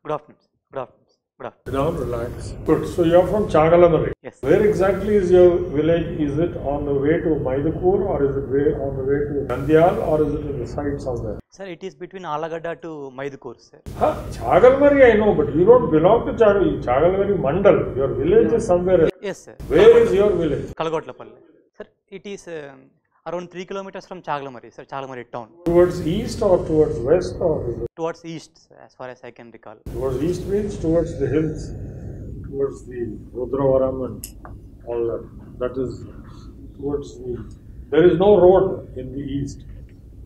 Good afternoon. Good afternoon. Good afternoon. Sit down, relax. Good. So you are from Chagalamari. Yes. Where exactly is your village? Is it on the way to Maidukur, or is it on the way to Nandyal, or is it in the side somewhere? Sir, it is between Alagadda to Maidukur, sir. Huh? Chagalamari I know, but you don't belong to Chagalamari Mandal. Your village is somewhere else. Yes, sir. Where is your village? Kalagotlapalli. Sir, it is around 3 kilometers from Chagalamari, sir. Chagalamari town. Towards east or towards west, or is it? Towards east, sir, as far as I can recall. Towards east means towards the hills, towards the Rudravaram and all that. That is towards the. There is no road in the east.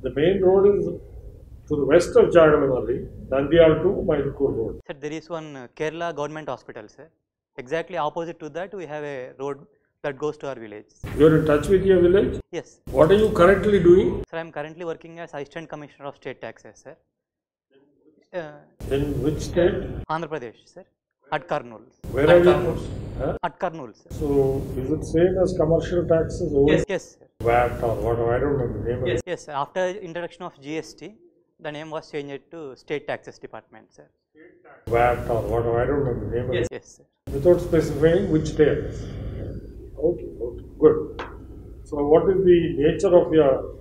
The main road is to the west of Chagalamari, Nandyal to Maidukur road. Sir, there is one Kerala government hospital, sir. Exactly opposite to that, we have a road that goes to our village. You are in touch with your village? Yes. What are you currently doing? Sir, I am currently working as Assistant Commissioner of State Taxes, sir. In which state? Andhra Pradesh, sir. At Kurnool. Where are you? Huh? At Kurnool, sir. So, is it same as commercial taxes? Yes, yes, sir. VAT or whatever, I don't know the name. Yes, yes. After introduction of GST, the name was changed to State Taxes Department, sir. VAT or whatever, I don't know the name. Yes, yes, sir. Without specifying which state. Okay, okay, good. So, what is the nature of your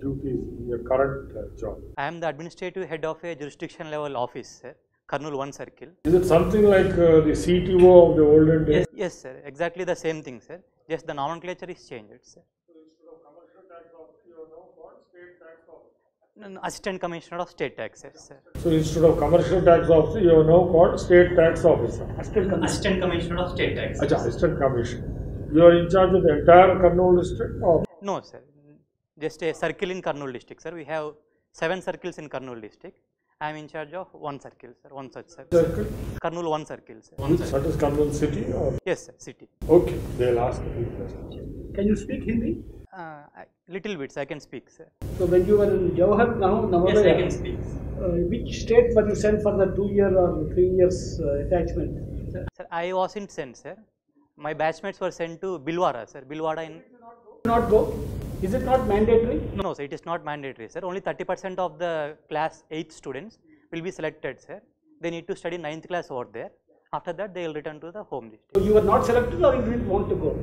duties in your current job? I am the administrative head of a jurisdiction level office, sir. Kurnool 1 Circle. Is it something like the CTO of the olden days? Yes, yes, sir. Exactly the same thing, sir. Just the nomenclature is changed, sir. So, instead of commercial tax office, you are now called state tax office. No, Assistant Commissioner of State Taxes, sir. So, instead of commercial tax officer, you are now called state tax officer. Assistant Commissioner of State Taxes. Achha, assistant commissioner. You are in charge of the entire Kurnool district, or? No, sir. Just a circle in Kurnool district, sir. We have 7 circles in Kurnool district. I am in charge of 1 circle, sir. 1 such circle. Circle? Kurnool 1 circle, sir. That is Kurnool city, or? Yes, sir. City. Okay, they'll ask you questions. Can you speak Hindi? Little bits I can speak, sir. So when you were in Jawahar, now Yes, Navodaya, I can speak. which state were you sent for the 2 year or 3 years attachment? Sir, I wasn't sent, sir. My batchmates were sent to Bilwara, sir. Bilwara in. Not go? Is it not mandatory? No, sir. It is not mandatory, sir. Only 30% of the class 8th students will be selected, sir. They need to study 9th class over there. After that, they will return to the home district. So you were not selected or you didn't want to go?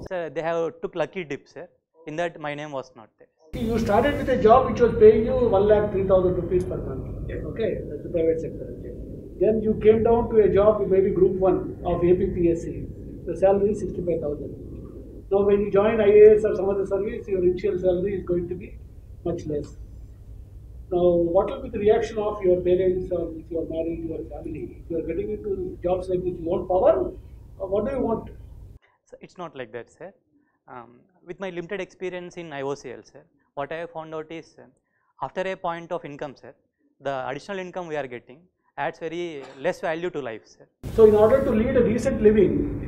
Sir, they have took lucky dip, sir. In that, my name was not there. You started with a job which was paying you 1,03,000 rupees per month. Okay, that's the private sector. Okay. Then you came down to a job, maybe Group 1 of APPSC. The salary is 65,000. Now, when you join IAS or some other service, your initial salary is going to be much less. Now, what will be the reaction of your parents, or if you are married, your family? If you are getting into jobs like this, you want power, or what do you want? So it's not like that, sir. With my limited experience in IOCL, sir, what I have found out is, after a point of income, sir, the additional income we are getting adds very less value to life, sir. So, in order to lead a decent living,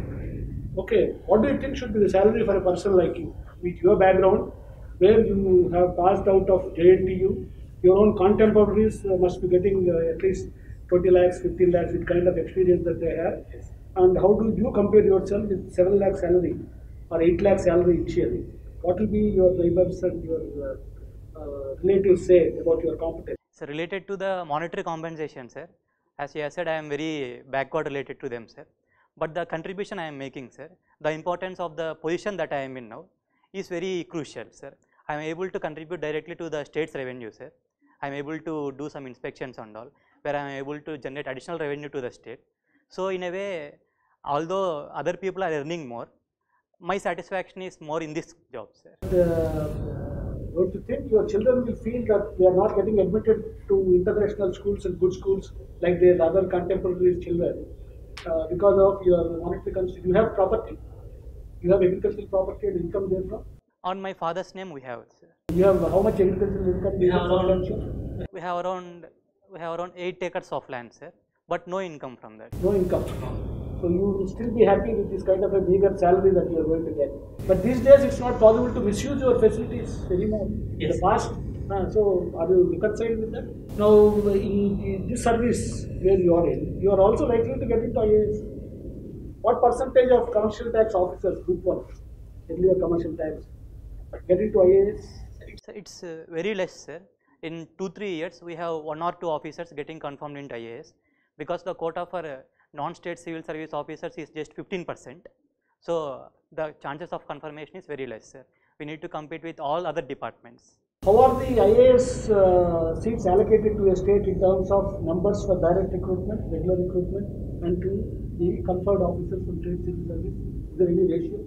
okay, what do you think should be the salary for a person like you, with your background, where you have passed out of JNTU, your own contemporaries must be getting at least 20 lakhs, 15 lakhs, with kind of experience that they have. And how do you compare yourself with 7 lakh salary or 8 lakh salary initially? What will be your neighbors and your relatives say about your competence? So related to the monetary compensation, sir, as you have said, I am very backward related to them, sir. But the contribution I am making, sir, the importance of the position that I am in now is very crucial, sir. I am able to contribute directly to the state's revenue, sir. I am able to do some inspections and all, where I am able to generate additional revenue to the state. So in a way, although other people are earning more, my satisfaction is more in this job, sir. Don't you think your children will feel that they are not getting admitted to international schools and good schools like their other contemporary children because of your monetary constraint? You have property, you have agricultural property and income therefrom? On my father's name, we have, sir. You have how much agricultural income? We have around 8 acres of land, sir, but no income from that. No income. So you will still be happy with this kind of a meager salary that you are going to get. But these days it's not possible to misuse your facilities anymore. Yes. In the past, so are you reconciled with that? Now in this service where you are in, you are also likely to get into IAS. What percentage of commercial tax officers, group 1, earlier commercial tax, get into IAS? So it's very less, sir. In 2-3 years, we have 1 or 2 officers getting confirmed into IAS, because the quota for non-state civil service officers is just 15%. So the chances of confirmation is very less, sir. We need to compete with all other departments. How are the IAS seats allocated to a state in terms of numbers for direct recruitment, regular recruitment, and to the conferred officers from state civil service? Is there any ratio?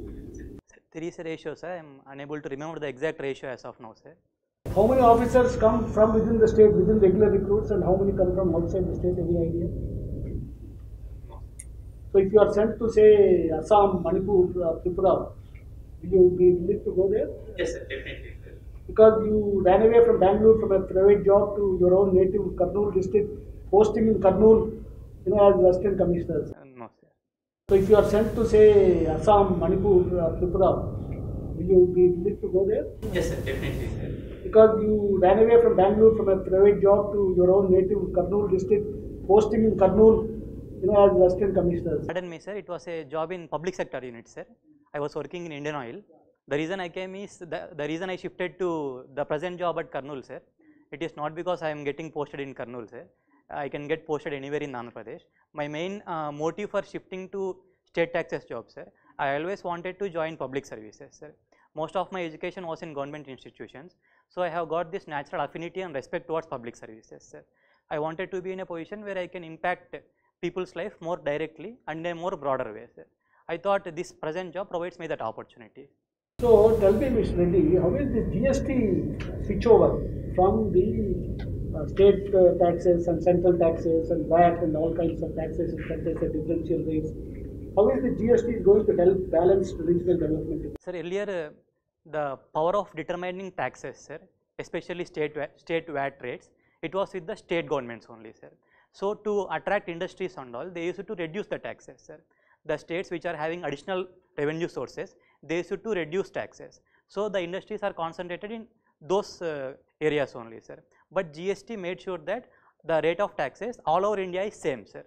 There is a ratio, sir. I am unable to remember the exact ratio as of now, sir. How many officers come from within the state, within regular recruits, and how many come from outside the state? Any idea? So if you are sent to say Assam, Manipur, Tripura, will you be willing to go there? Yes, sir, definitely. Because you ran away from Bangalore from a private job to your own native Kurnool district, posting in Kurnool, as assistant commissioners. No, sir. So if you are sent to say Assam, Manipur, Tripura, will you be willing to go there? Yes, sir, definitely, sir. Because you ran away from Bangalore from a private job to your own native Kurnool district, posting in Kurnool, as assistant commissioners. Pardon me, sir. It was a job in public sector unit, sir. I was working in Indian Oil. The reason I came is the reason I shifted to the present job at Kurnool, sir. It is not because I am getting posted in Kurnool, sir. I can get posted anywhere in Andhra Pradesh. My main motive for shifting to state taxes job, sir, I always wanted to join public services, sir. Most of my education was in government institutions, so I have got this natural affinity and respect towards public services, sir. I wanted to be in a position where I can impact people's life more directly and in a more broader way, sir. I thought this present job provides me that opportunity. So tell me, Mr. Reddy, how is the GST switchover from the state taxes and central taxes and VAT and all kinds of taxes such as the differential rates? How is the GST going to help balance regional development? Sir, earlier the power of determining taxes, sir, especially state VAT rates, it was with the state governments only, sir. So to attract industries and all, they used to reduce the taxes, sir. The states which are having additional revenue sources, they used to reduce taxes. So the industries are concentrated in those areas only, sir. But GST made sure that the rate of taxes all over India is same, sir.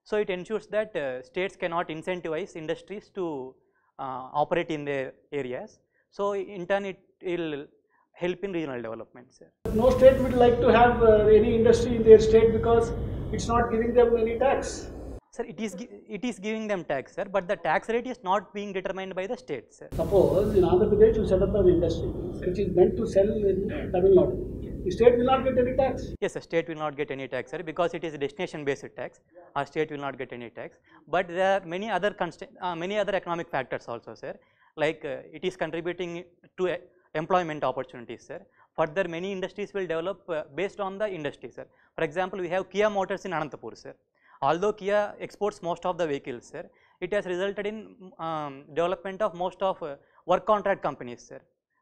So it ensures that states cannot incentivize industries to operate in their areas. So in turn, it will help in regional development, sir. No state would like to have any industry in their state because it's not giving them any tax. Sir, it is giving them tax, sir, but the tax rate is not being determined by the state, sir. Suppose in Andhra Pradesh you set up an industry which is meant to sell in Tamil Nadu. The state will not get any tax. Yes, the state will not get any tax, sir, because it is a destination-based tax. Our state will not get any tax. But there are many other economic factors also, sir. Like it is contributing to employment opportunities, sir. Further, many industries will develop based on the industry, sir. For example, we have Kia Motors in Anantapur, sir. Although Kia exports most of the vehicles, sir, it has resulted in development of most of work contract companies, sir,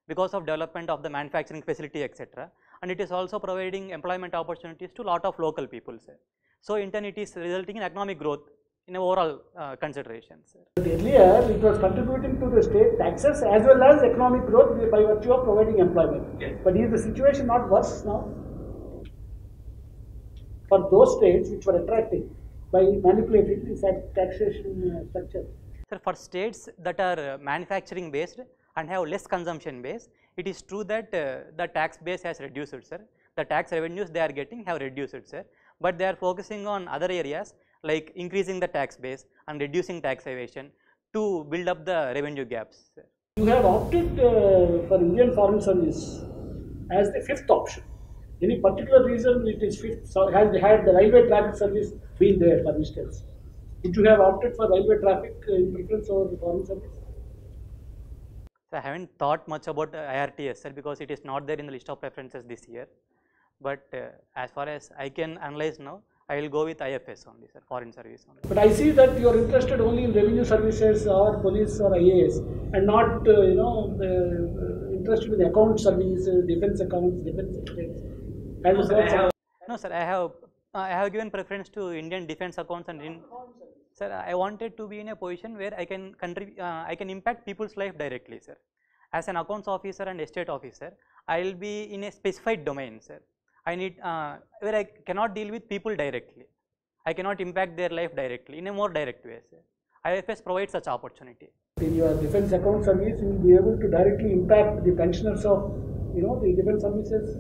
because of development of the manufacturing facility, etc. And it is also providing employment opportunities to lot of local people, sir. So in turn, it is resulting in economic growth in overall consideration, sir. But earlier, it was contributing to the state taxes as well as economic growth by virtue of providing employment. Yes. But is the situation not worse now? For those states which were attracting by manipulating the taxation structure. Sir, for states that are manufacturing based and have less consumption base, it is true that the tax base has reduced, sir. The tax revenues they are getting have reduced, sir. But they are focusing on other areas like increasing the tax base and reducing tax evasion to build up the revenue gaps, sir. You have opted for Indian Foreign Service as the fifth option. Any particular reason it is fifth? So has had the railway traffic service been there, for instance? Would you have opted for railway traffic in preference over the foreign service? So I haven't thought much about IRTS, sir, because it is not there in the list of preferences this year. But as far as I can analyze now, I will go with IFS only, sir, foreign service only. But I see that you are interested only in revenue services or police or IAS, and not interested in account service, defense accounts, defense expense. No, sir, I have given preference to Indian defense accounts and sir, I wanted to be in a position where I can contribute, I can impact people's life directly, sir. As an accounts officer and estate officer, I will be in a specified domain, sir. I need where I cannot deal with people directly. I cannot impact their life directly in a more direct way, sir. IFS provides such opportunity. In your defense account service, you will be able to directly impact the pensioners of, the defense services.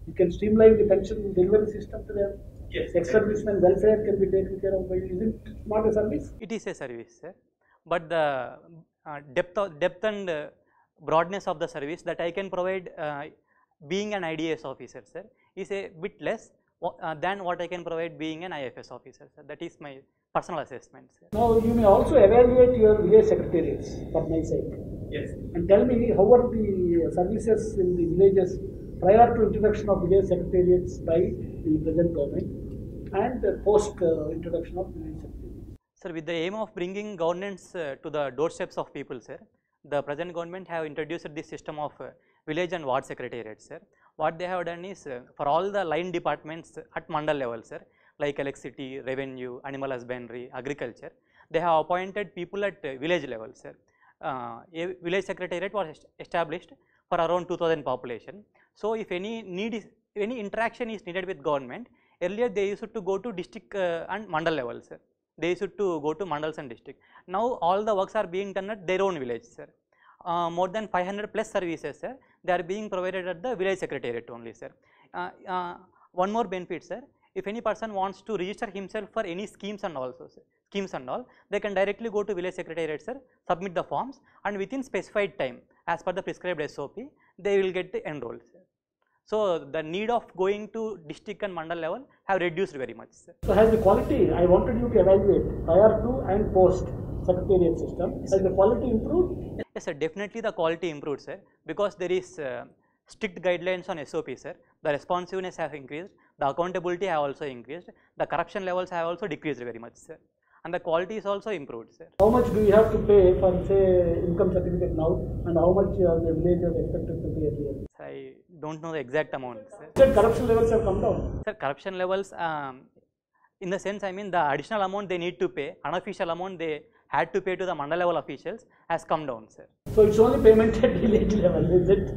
You can streamline the pension delivery system to them. Yes. Ex-servicemen welfare can be taken care of by you. Isn't it not a service? It is a service, sir, but the depth and broadness of the service that I can provide being an IDS officer, sir, is a bit less than what I can provide being an IFS officer, sir. That is my personal assessment, sir. Now, you may also evaluate your village secretariats for my sake. Yes. And tell me, how are the services in the villages prior to introduction of village secretariats by the present government and post introduction of village secretariats? Sir, with the aim of bringing governance to the doorsteps of people, sir, the present government have introduced this system of village and ward secretariats, sir. What they have done is for all the line departments at mandal level, sir, like electricity, revenue, animal husbandry, agriculture, they have appointed people at village level, sir. A village secretariat was established for around 2000 population. So, if any interaction is needed with government, earlier they used to go to district and mandal level, sir. They used to go to mandals and district. Now, all the works are being done at their own village, sir. More than 500 plus services, sir, they are being provided at the village secretariat only, sir. One more benefit, sir, if any person wants to register himself for any schemes and all, they can directly go to village secretariat, sir, submit the forms, and within specified time, as per the prescribed SOP, they will get enrolled, sir. So, the need of going to district and mandal level have reduced very much, sir. So, has the quality, I wanted you to evaluate prior to and post secretariat system, has the quality improved? Yes, sir, definitely the quality improved, sir, because there is strict guidelines on SOP, sir. The responsiveness have increased, the accountability have also increased, the corruption levels have also decreased very much, sir, and the quality is also improved, sir. How much do you have to pay for, say, income certificate now, and how much the village is expected to pay earlier? Sir, I don't know the exact amount, sir. Said corruption levels have come down. Sir, corruption levels, in the sense, I mean, the additional amount they need to pay, unofficial amount they had to pay to the mandal level officials has come down, sir. So, it's only payment at village level, is it?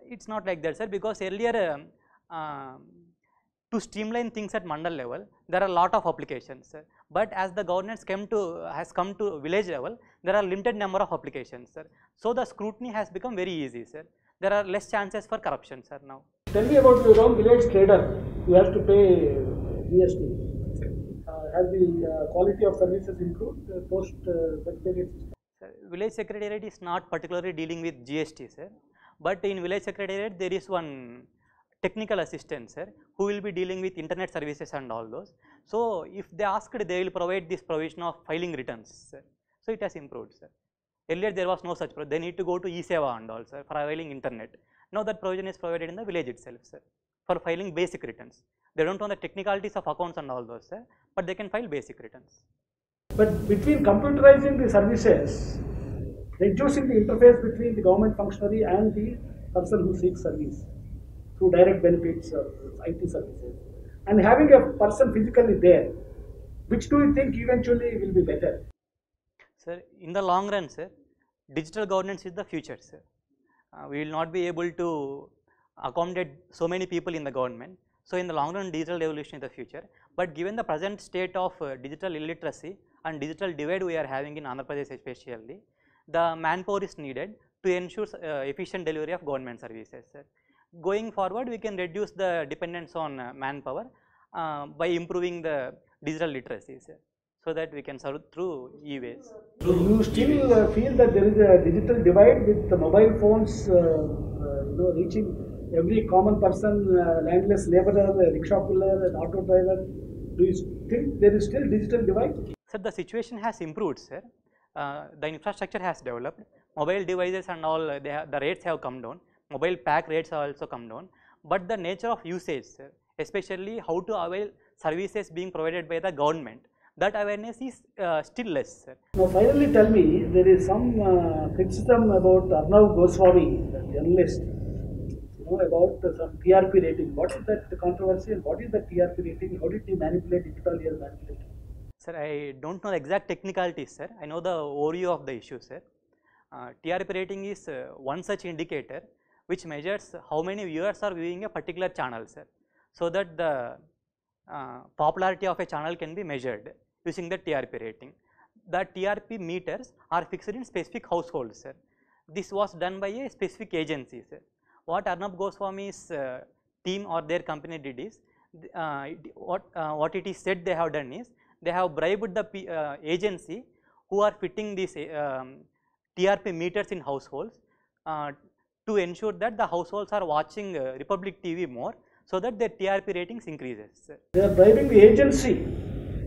It's not like that, sir, because earlier to streamline things at mandal level, there are a lot of applications, sir. But as the governance has come to village level, there are limited number of applications, sir. So, the scrutiny has become very easy, sir. There are less chances for corruption, sir, now. Tell me about your own village trader who has to pay GST. Has the quality of services improved post secretariat system? Sir, village secretariat is not particularly dealing with GST, sir. But in village secretariat, there is one technical assistant, sir, who will be dealing with internet services and all those. So, if they asked, they will provide this provision of filing returns, sir. So, it has improved, sir. Earlier, there was no such provision. They need to go to eSeva and all, sir, for filing internet. Now, that provision is provided in the village itself, sir, for filing basic returns. They don't know the technicalities of accounts and all those, sir, but they can file basic returns. But between computerizing the services, reducing the interface between the government functionary and the person who seeks service through direct benefits or IT services, and having a person physically there, which do you think eventually will be better? Sir, in the long run, sir, digital governance is the future, sir. We will not be able to accommodate so many people in the government. So, in the long run, digital revolution is the future. But given the present state of digital illiteracy and digital divide we are having in Andhra Pradesh especially, the manpower is needed to ensure efficient delivery of government services, sir. Going forward, we can reduce the dependence on manpower by improving the digital literacy, sir, so that we can serve through e-ways. Do you still feel that there is a digital divide with the mobile phones reaching every common person, landless laborer, rickshaw puller, and auto driver? Do you think there is still digital divide? Sir, the situation has improved, sir. The infrastructure has developed. Mobile devices and all, the rates have come down. Mobile pack rates have also come down. But the nature of usage, sir, especially how to avail services being provided by the government, that awareness is still less, sir. Now, finally, tell me, there is some criticism about Arnav Goswami, the journalist, about some TRP rating. What is that controversy and what is the TRP rating? How did he manipulate it? All year manipulated? Sir, I don't know the exact technicalities, sir. I know the overview of the issue, sir. TRP rating is one such indicator which measures how many viewers are viewing a particular channel, sir, so that the popularity of a channel can be measured using the TRP rating. the TRP meters are fixed in specific households, sir. This was done by a specific agency, sir. What Arnab Goswami's team or their company did is, what it is said they have done is, they have bribed the agency who are fitting these TRP meters in households to ensure that the households are watching Republic TV more, so that their TRP ratings increases, sir. They are bribing the agency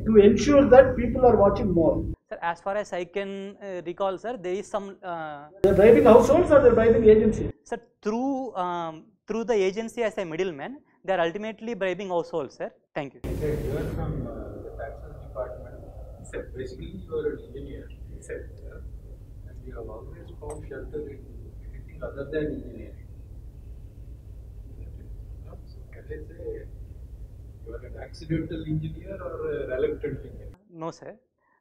to ensure that people are watching more. Sir, as far as I can recall, sir, there is some. They are bribing households or they are bribing the agency? Sir, through the agency as a middleman, they are ultimately bribing households, sir. Thank you. Said you are from the taxes department. Said basically you are an engineer. Said, and you have always found shelter in anything other than engineering. So can I say you are an accidental engineer or a reluctant engineer? No, sir.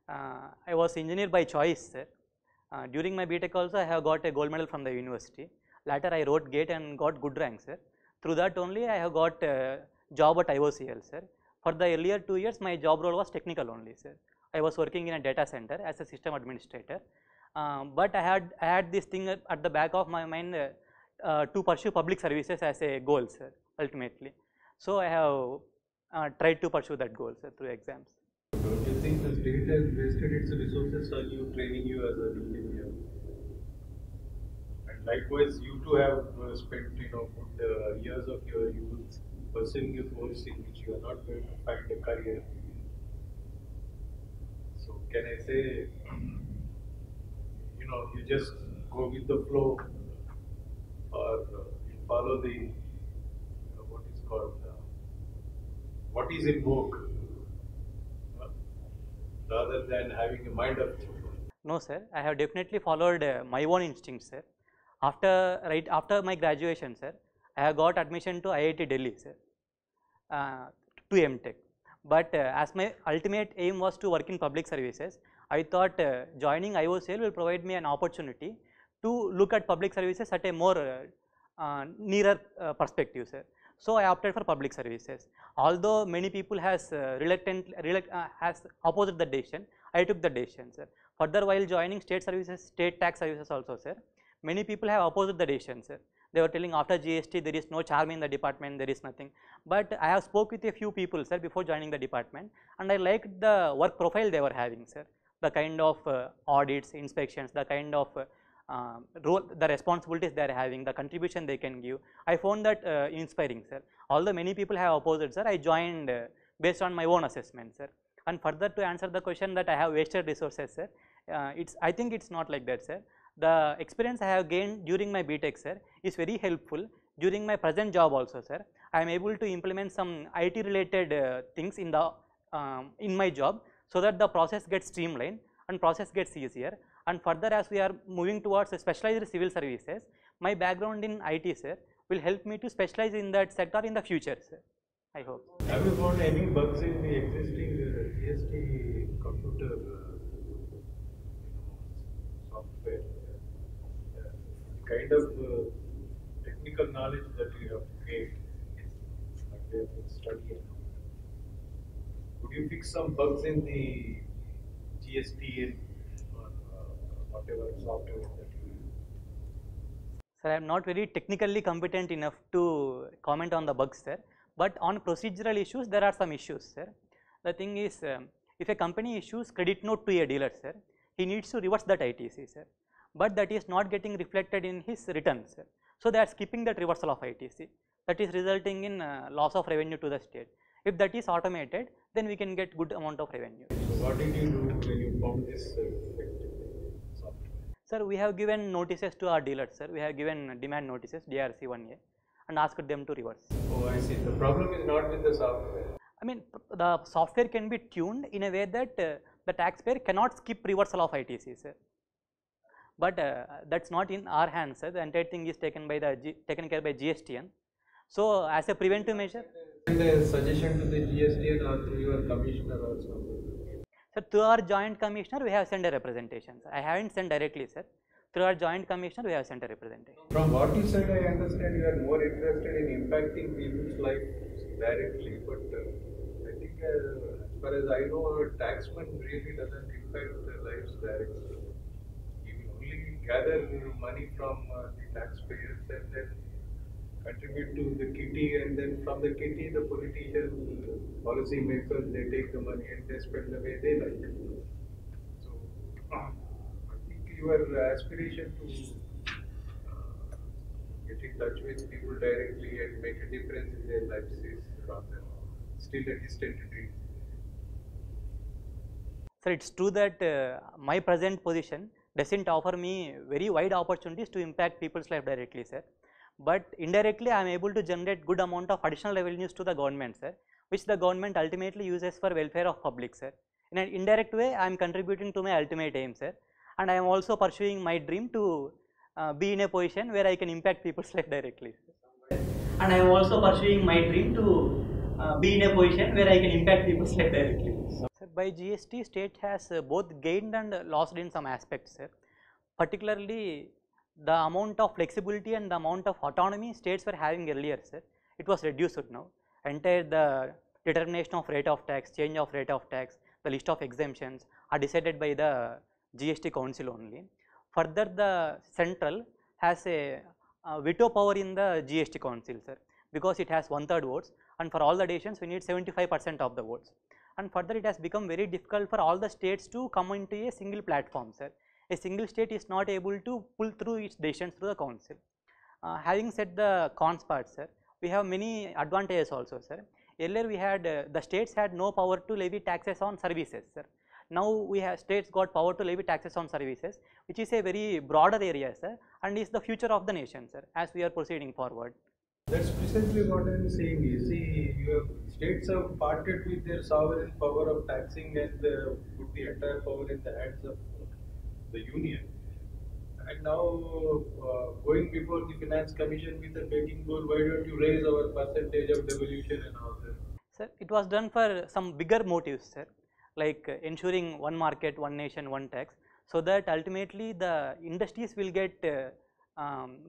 I was engineer by choice, sir. During my BTech also, I have got a gold medal from the university. Later, I wrote GATE and got good rank, sir. Through that only, I have got a job at IOCL, sir. For the earlier 2 years, my job role was technical only, sir. I was working in a data center as a system administrator. But I had this thing at the back of my mind to pursue public services as a goal, sir, ultimately. So I have tried to pursue that goal, sir, through exams. Don't you think the state has wasted its resources on you, training you as an engineer? And likewise, you too have spent, good years of your youth pursuing a course in which you are not going to find a career. So can I say, you just go with the flow, or you follow the what is in vogue, rather than having a mind of children? No, sir. I have definitely followed my own instincts, sir. Right after my graduation, sir, I have got admission to IIT Delhi, sir, to MTech. But as my ultimate aim was to work in public services, I thought joining IOCL will provide me an opportunity to look at public services at a more nearer perspective, sir. So I opted for public services. Although many people has opposed the decision, I took the decision, sir. Further, while joining state services, state tax services also, sir, many people have opposed the decision, sir. They were telling after GST there is no charm in the department, there is nothing. But I have spoke with a few people, sir, before joining the department, and I liked the work profile they were having, sir. The kind of audits, inspections, the kind of role, the responsibilities they are having, the contribution they can give. I found that inspiring, sir. Although many people have opposed, sir, I joined based on my own assessment, sir. And further, to answer the question that I have wasted resources, sir, I think it's not like that, sir. The experience I have gained during my BTech, sir, is very helpful during my present job also, sir. I am able to implement some IT related things in my job, so that the process gets streamlined and process gets easier. And further, as we are moving towards specialized civil services, my background in IT, sir, will help me to specialize in that sector in the future, sir. I hope. Have you found any bugs in the existing GST computer software? The kind of technical knowledge that you have gained and studying. Would you fix some bugs in the GST or whatever software that you use? Sir, I am not very technically competent enough to comment on the bugs, sir. But on procedural issues, there are some issues, sir. The thing is, if a company issues credit note to a dealer, sir, he needs to reverse that ITC, sir. But that is not getting reflected in his returns, sir. So they are skipping that reversal of ITC. That is resulting in loss of revenue to the state. If that is automated, then we can get good amount of revenue. So what did you do when you found this software? Sir, we have given notices to our dealers, sir. We have given demand notices, DRC 1A, and asked them to reverse. Oh, I see. The problem is not with the software. I mean, the software can be tuned in a way that the taxpayer cannot skip reversal of ITC, sir. But that's not in our hands, sir. The entire thing is taken care by GSTN. So, as a preventive measure. And a suggestion to the GSTN or through your commissioner or something? Sir, through our joint commissioner, we have sent a representation, sir. I haven't sent directly, sir. Through our joint commissioner, we have sent a representation. From what you said, I understand you are more interested in impacting people's lives directly, but I think As far as I know, a taxman really doesn't impact the lives directly. He will only gather money from the taxpayers and then contribute to the kitty, and then from the kitty, the politicians, policy makers, they take the money and they spend the way they like. So, I think your aspiration to get in touch with people directly and make a difference in their lives is rather still a distant dream. Sir, it's true that my present position doesn't offer me very wide opportunities to impact people's life directly, sir. But indirectly, I am able to generate good amount of additional revenues to the government, sir, which the government ultimately uses for welfare of public, sir. In an indirect way, I am contributing to my ultimate aim, sir, and I am also pursuing my dream to be in a position where I can impact people's life directly, sir. And I am also pursuing my dream to be in a position where I can impact people's life directly. Sir, by GST, state has both gained and lost in some aspects, sir. Particularly, the amount of flexibility and the amount of autonomy states were having earlier, sir, it was reduced now. Entire the determination of rate of tax, change of rate of tax, the list of exemptions are decided by the GST council only. Further, the central has a veto power in the GST council, sir, because it has 1/3 votes, and for all the decisions we need 75% of the votes. And further, it has become very difficult for all the states to come into a single platform, sir. A single state is not able to pull through its decisions through the council. Having said the cons part, sir, we have many advantages also, sir. Earlier we had the states had no power to levy taxes on services, sir. Now we have states got power to levy taxes on services, which is a very broader area, sir, and is the future of the nation, sir, as we are proceeding forward. That's precisely what I'm saying. You see, states have parted with their sovereign power of taxing and put the entire power in the hands of the union. And now going before the finance commission with a begging bowl, why don't you raise our percentage of devolution and all that? Sir, it was done for some bigger motives, sir, like ensuring one market, one nation, one tax, so that ultimately the industries will get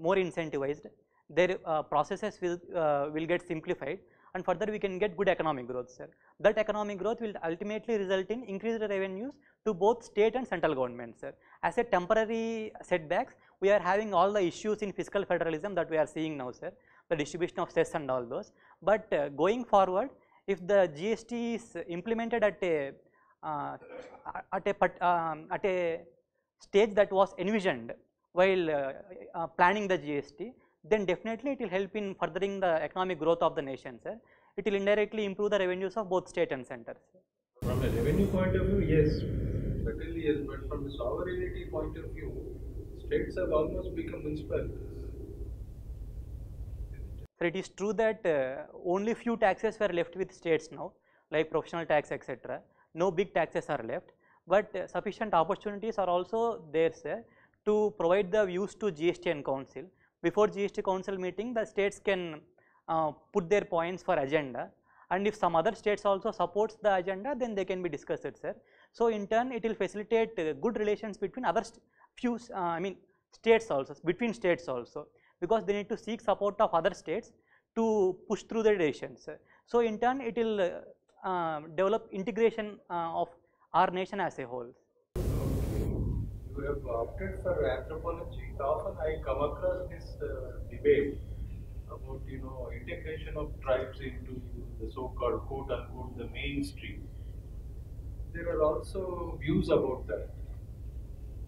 more incentivized, their processes will get simplified, and further we can get good economic growth, sir. That economic growth will ultimately result in increased revenues to both state and central government, sir. As a temporary setbacks, we are having all the issues in fiscal federalism that we are seeing now, sir, the distribution of cess and all those. But going forward, if the GST is implemented at a stage that was envisioned while planning the GST, then definitely it will help in furthering the economic growth of the nation, sir. It will indirectly improve the revenues of both state and center, sir. From a revenue point of view, yes, certainly yes, but from a sovereignty point of view, states have almost become municipalities. So it is true that only few taxes were left with states now, like professional tax, etc. No big taxes are left, but sufficient opportunities are also there, sir, to provide the views to GST and council. Before GST council meeting, the states can put their points for agenda, and if some other states also supports the agenda, then they can be discussed, sir. So in turn, it will facilitate good relations between other states also, between states also, because they need to seek support of other states to push through the decisions. So in turn, it will develop integration of our nation as a whole. You have opted for anthropology. Often I come across this debate about integration of tribes into the so-called quote unquote the mainstream. There are also views about that.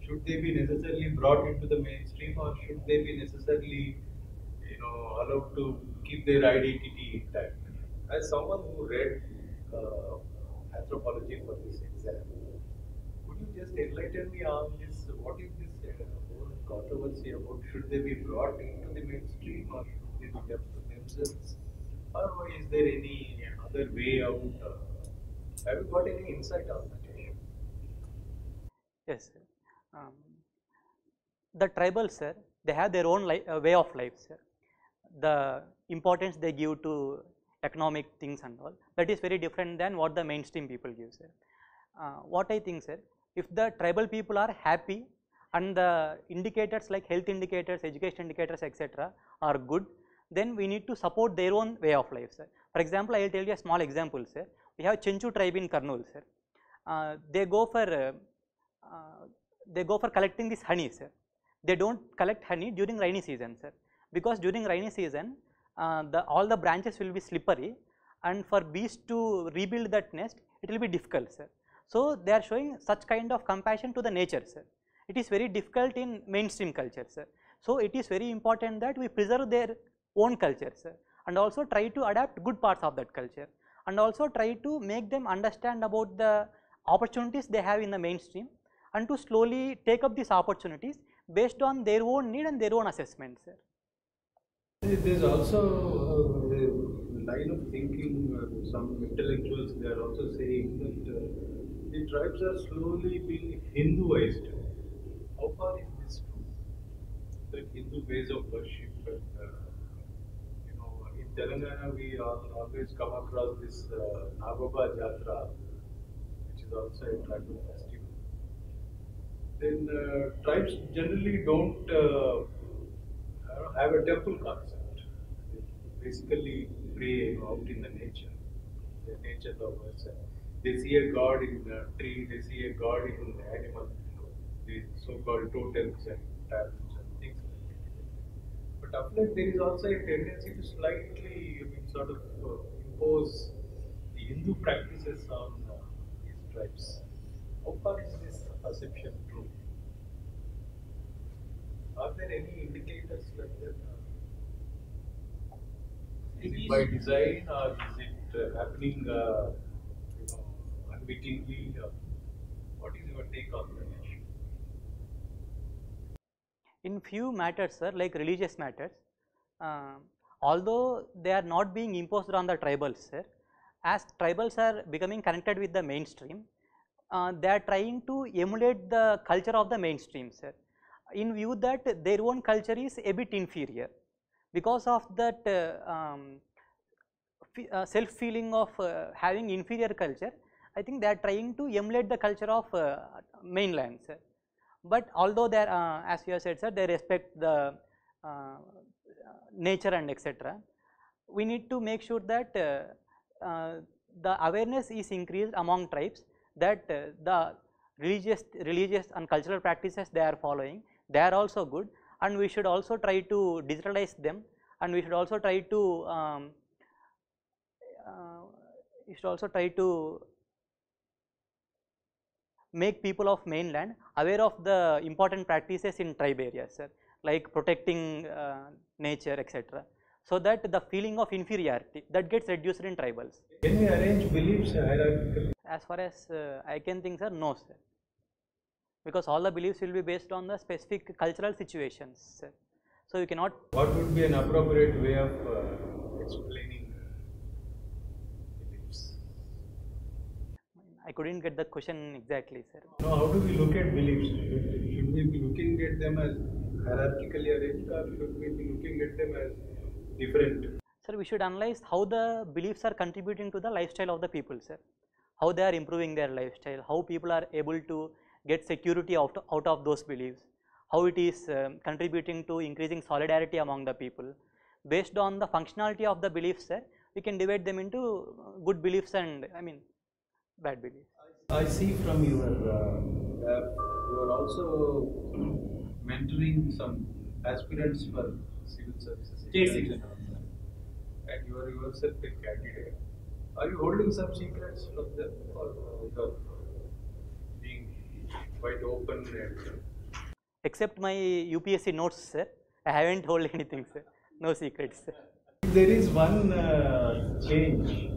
Should they be necessarily brought into the mainstream, or should they be necessarily allowed to keep their identity intact? As someone who read anthropology for this exam, could you just enlighten me on this? What is this whole controversy about? Should they be brought into the mainstream, or should they be kept to themselves? Or is there any other way out? Have you got any insight on that issue? Yes, sir. The tribals, sir, they have their own way of life, sir. The importance they give to economic things and all, that is very different than what the mainstream people give, sir. What I think, sir, if the tribal people are happy and the indicators like health indicators, education indicators, etc. are good, then we need to support their own way of life, sir. For example, I will tell you a small example, sir. we have Chenchu tribe in Kurnool, sir. They go for collecting this honey, sir. They don't collect honey during rainy season, sir, because during rainy season all the branches will be slippery, and for bees to rebuild that nest it will be difficult, sir. So they are showing such kind of compassion to the nature, sir. It is very difficult in mainstream culture, sir. So it is very important that we preserve their own culture, sir, and also try to adapt good parts of that culture, and also try to make them understand about the opportunities they have in the mainstream, and to slowly take up these opportunities based on their own need and their own assessment, sir. There's also a line of thinking, some intellectuals, they are also saying that the tribes are slowly being Hinduized. How far is this true? The Hindu ways of worship, and in Telangana we always come across this Nagoba Jatra, which is also a tribal festival. Then tribes generally don't have a temple concept. They basically pray out in the nature. The nature lovers. They see a god in the tree. They see a god in the animal. The so-called totems and taboos and things like that. But after that, there is also a tendency to slightly, sort of impose the Hindu practices on these tribes. How far is this perception true? Are there any indicators like that? Is it by design, or is it happening unwittingly? What is your take on that issue? In few matters, sir, like religious matters, although they are not being imposed on the tribals, sir, as tribals are becoming connected with the mainstream, they are trying to emulate the culture of the mainstream, sir, in view that their own culture is a bit inferior. Because of that self-feeling of having inferior culture, I think they are trying to emulate the culture of mainland, sir. But although they are, as you have said, sir, they respect the nature and etc., we need to make sure that the awareness is increased among tribes, that the religious and cultural practices they are following, they are also good, and we should also try to digitalize them, and we should also try to make people of mainland aware of the important practices in tribe areas, sir, like protecting nature, etc., so that the feeling of inferiority that gets reduced in tribals. Can we arrange beliefs hierarchically? As far as I can think, sir, no, sir, because all the beliefs will be based on the specific cultural situations, sir. So you cannot. What would be an appropriate way of explaining beliefs? I couldn't get the question exactly, sir. No, how do we look at beliefs? Should we be looking at them as hierarchically arranged, or should we be looking at them as different? Sir, we should analyze how the beliefs are contributing to the lifestyle of the people, sir. How they are improving their lifestyle, how people are able to get security out of those beliefs, how it is contributing to increasing solidarity among the people. Based on the functionality of the beliefs, sir, we can divide them into good beliefs and bad beliefs. I see from your you are also mentoring some aspirants for civil services. And you are yourself a candidate. Are you holding some secrets from them, or you are being quite open and? Except my UPSC notes, sir, I haven't told anything, sir. No secrets, sir. There is one change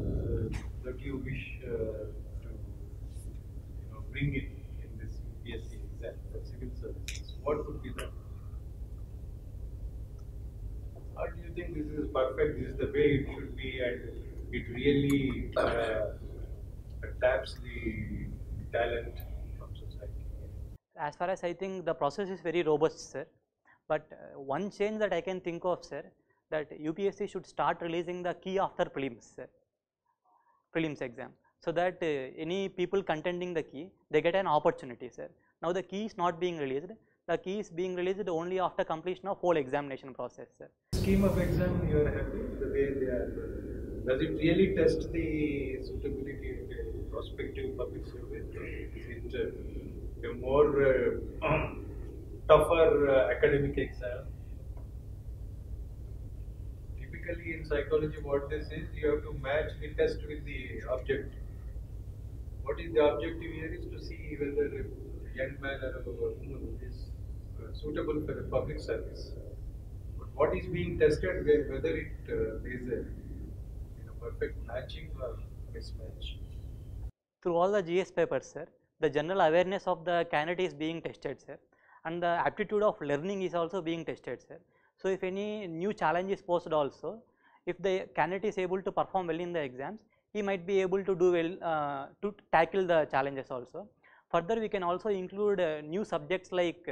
that you wish to bring in this UPSC exam for civil services. What would be that? Or do you think this is perfect, this is the way it should be, and it really taps the talent from society? As far as I think, the process is very robust, sir. But one change that I can think of, sir, that UPSC should start releasing the key after prelims, sir, prelims exam, so that any people contending the key, they get an opportunity, sir. Now the key is not being released. The key is being released only after completion of whole examination process, sir. Scheme of exam, you are happy the way they are Does it really test the suitability of a prospective public service? Is it a more tougher academic exam? Typically in psychology, what this is, you have to match the test with the objective. What is the objective here is to see whether a young man or a woman is suitable for a public service. But what is being tested, whether it is a perfect matching or mismatch. Through all the GS papers, sir, the general awareness of the candidate is being tested, sir, and the aptitude of learning is also being tested, sir. So if any new challenge is posed also, if the candidate is able to perform well in the exams, he might be able to do well to tackle the challenges also. Further, we can also include new subjects like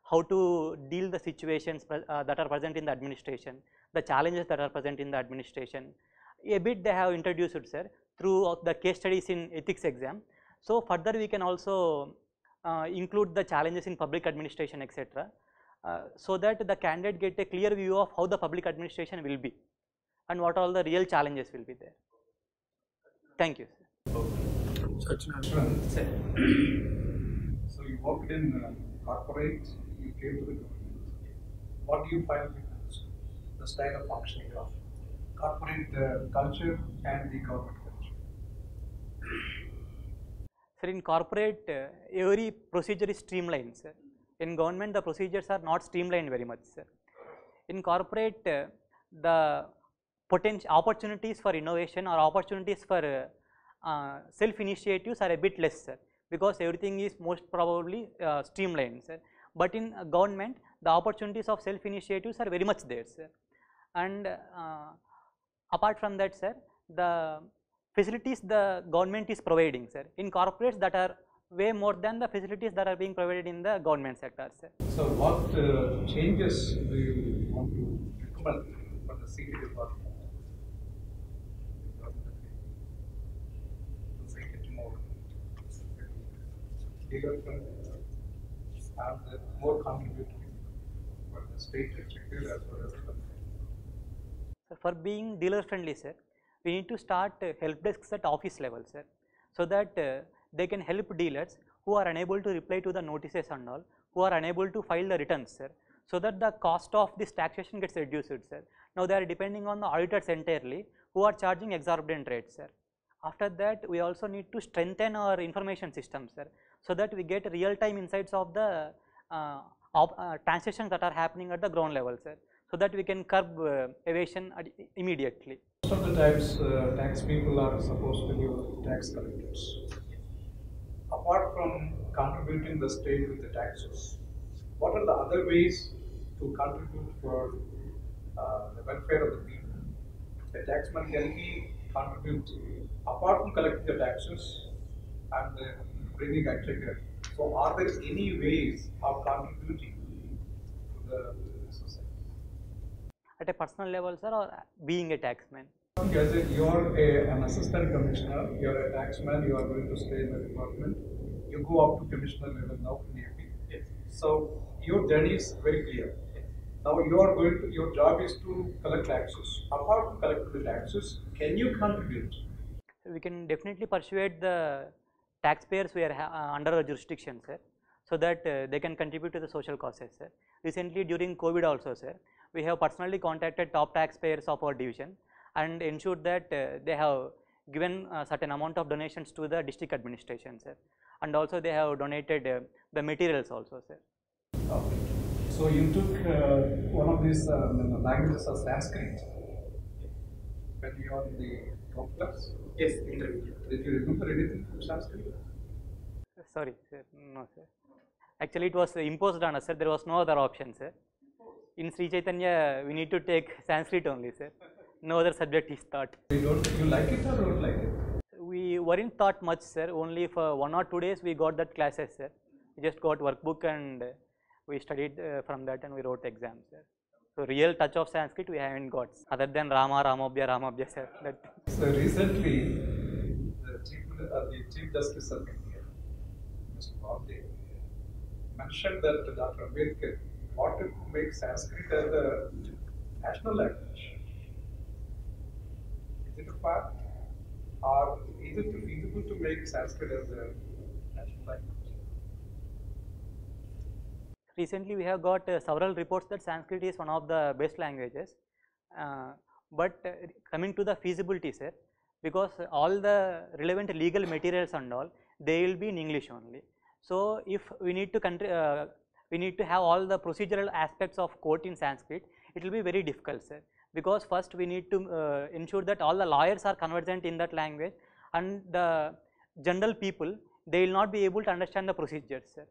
how to deal the situations that are present in the administration, the challenges that are present in the administration. A bit they have introduced it, sir, through the case studies in ethics exam. So further we can also include the challenges in public administration, etc. So that the candidate get a clear view of how the public administration will be and what all the real challenges will be there. Thank you, sir. Sir. So you worked in corporate, you came to the government. What do you find difference? The style of functioning of corporate culture and the government culture? Sir, in corporate, every procedure is streamlined, sir. In government, the procedures are not streamlined very much, sir. In corporate, the potential opportunities for innovation or opportunities for self-initiatives are a bit less, sir, because everything is most probably streamlined, sir. But in government, the opportunities of self-initiatives are very much there, sir. And apart from that, sir, the facilities the government is providing, sir, in corporates that are way more than the facilities that are being provided in the government sector, sir. So what changes do you want to recommend for the city department? To make it more development and more contributory for the state executive as well as the country. So for being dealer friendly, sir, we need to start help desks at office level, sir, so that they can help dealers who are unable to reply to the notices and all, who are unable to file the returns, sir, so that the cost of this taxation gets reduced, sir. Now they are depending on the auditors entirely, who are charging exorbitant rates, sir. After that, we also need to strengthen our information system, sir, so that we get real-time insights of the transactions that are happening at the ground level, sir, so that we can curb evasion immediately. Most of the times, tax people are supposed to be tax collectors. Apart from contributing the state with the taxes, what are the other ways to contribute for the welfare of the people? A taxman can be contribute apart from collecting the taxes and bringing exchequer. So, are there any ways of contributing to the society? At a personal level, sir, or being a taxman? As you are an assistant commissioner, you are a taxman, you are going to stay in the department, you go up to commissioner level now in AP. Yes. So your journey is very clear. Yes. Now you are going to, your job is to collect taxes. Apart from collecting the taxes, can you contribute? We can definitely persuade the taxpayers who are under our jurisdiction, sir, so that they can contribute to the social causes, sir. Recently during COVID also, sir, we have personally contacted top taxpayers of our division and ensured that they have given a certain amount of donations to the district administration, sir, and also they have donated the materials also, sir. Okay. So you took one of these languages as Sanskrit when you are in the top class? Yes, intermediate. Did you remember anything from Sanskrit? Sorry, sir, no, sir. Actually, it was imposed on us, sir. There was no other option, sir. In Sri Chaitanya, we need to take Sanskrit only, sir. No other subject is taught. You like it or don't like it? We weren't taught much, sir. Only for 1 or 2 days we got that classes, sir. We just got workbook and we studied from that and we wrote exams, sir. So real touch of Sanskrit we haven't got, other than Rama, Ramabhya, sir. So recently, the Chief Justice of India, Mr. Bobde, mentioned that Dr. Ambedkar wanted to make Sanskrit as a national language. Is it a fact? Or is it feasible to make Sanskrit as a national language? Recently, we have got several reports that Sanskrit is one of the best languages. But coming to the feasibility, sir, because all the relevant legal materials and all, they will be in English only. So if we need to we need to have all the procedural aspects of court in Sanskrit, it will be very difficult, sir. Because first we need to ensure that all the lawyers are conversant in that language, and the general people, they will not be able to understand the procedures, sir.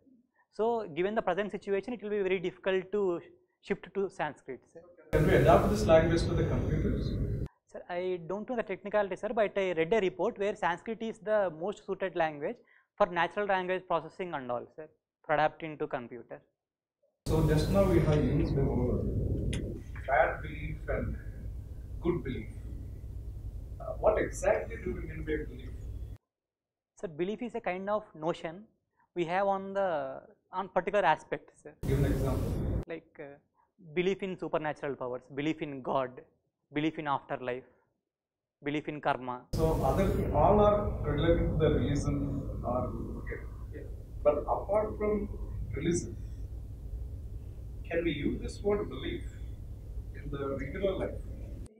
So given the present situation, it will be very difficult to shift to Sanskrit, sir. Can we adapt this language to the computers? Sir, I don't know the technicality, sir, but I read a report where Sanskrit is the most suited language for natural language processing and all, sir, for adapting to computer. So just now we have used the word bad belief and good belief. What exactly do we mean by belief? Sir, belief is a kind of notion we have on particular aspect, sir. Give an example. Like belief in supernatural powers, belief in God, belief in afterlife, belief in karma. So all are related to the religion or okay. Yeah. But apart from religion, can we use this word belief in the regular life?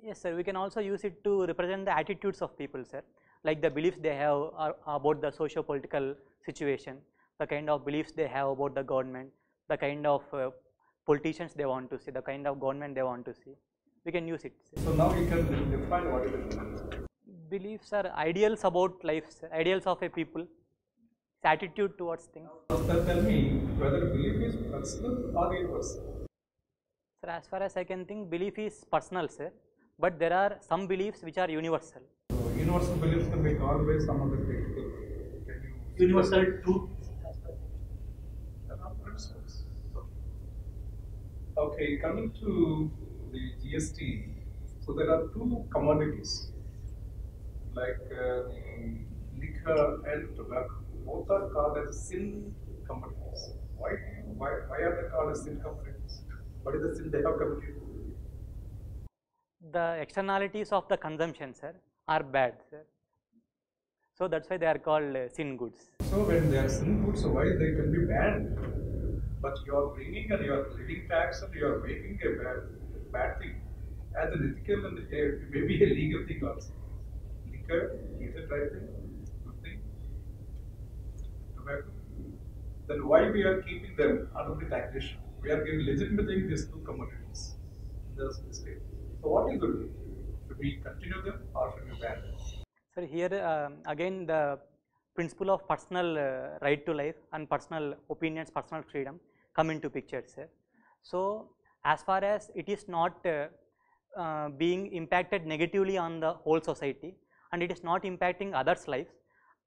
Yes, sir. We can also use it to represent the attitudes of people, sir. Like the beliefs they have about the socio-political situation, the kind of beliefs they have about the government, the kind of politicians they want to see, the kind of government they want to see. We can use it, sir. So now you can define what it is. Beliefs are ideals about life, sir. Ideals of a people, its attitude towards things. Now tell me whether belief is personal or universal. Sir, as far as I can think, belief is personal, sir. But there are some beliefs which are universal. So universal beliefs can be called by some other people. Can you Universal truth. There are principles. Okay, coming to the GST, so there are two commodities like the liquor and tobacco. Both are called as sin commodities. Why are they called as sin commodities? What is the sin they have committed? The externalities of the consumption, sir, are bad, sir. So that's why they are called sin goods. So when they are sin goods, so why they can be banned? But you are bringing and you are levying tax and you are making a bad thing as an ethical and maybe a legal thing also. Liquor, is it right thing? Good thing? Tobacco? Then why we are keeping them under the taxation? We are giving legitimating these two commodities in the state. So what is the rule? Should we continue them or should we ban them? Sir, here again the principle of personal right to life and personal opinions, personal freedom come into picture, sir. So as far as it is not being impacted negatively on the whole society and it is not impacting others' lives,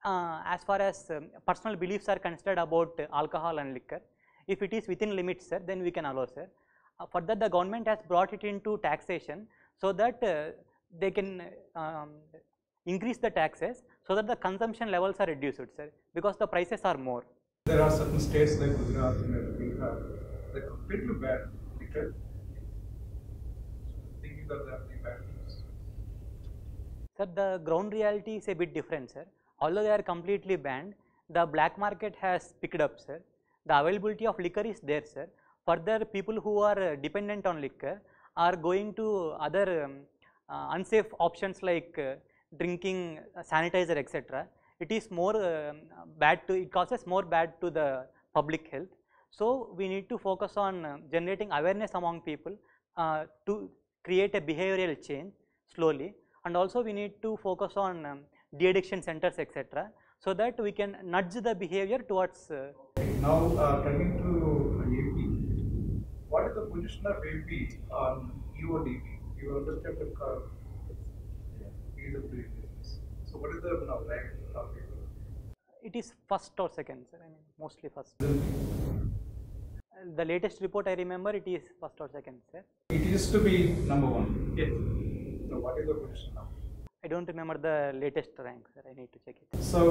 as far as personal beliefs are considered about alcohol and liquor, if it is within limits, sir, then we can allow, sir. For that the government has brought it into taxation so that they can increase the taxes so that the consumption levels are reduced, sir, because the prices are more. There are certain states like Gujarat and Bihar that completely ban liquor, thinking that they are the bad things. Sir, the ground reality is a bit different, sir. Although they are completely banned, the black market has picked up, sir. The availability of liquor is there, sir. Further, people who are dependent on liquor are going to other unsafe options like drinking sanitizer, etc. It is more it causes more bad to the public health. So we need to focus on generating awareness among people to create a behavioral change slowly, and also we need to focus on de-addiction centers, etc. so that we can nudge the behavior towards. Now coming to AP, what is the position of AP on EODP? You understand the business. So what is the rank of AP? It is first or second, sir. I mean, mostly first. The latest report I remember, it is first or second, sir. It used to be number one. Yes. So what is the position now? I don't remember the latest rank, sir. I need to check it. So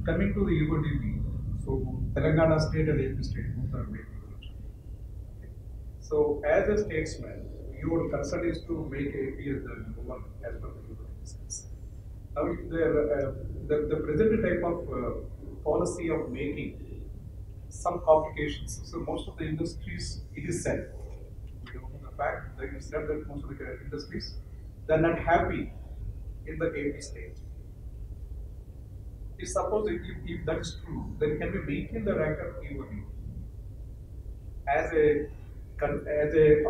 coming to the EODP, so Telangana state and AP state both are very good. So as a statesman, your concern is to make AP as the number one as per the human business. Now, if the present type of policy of making some complications. So most of the industries, it is said, the fact that it is said that most of the industries, they're not happy in the AP state. If suppose if that is true, then can we maintain the rank of EOD as a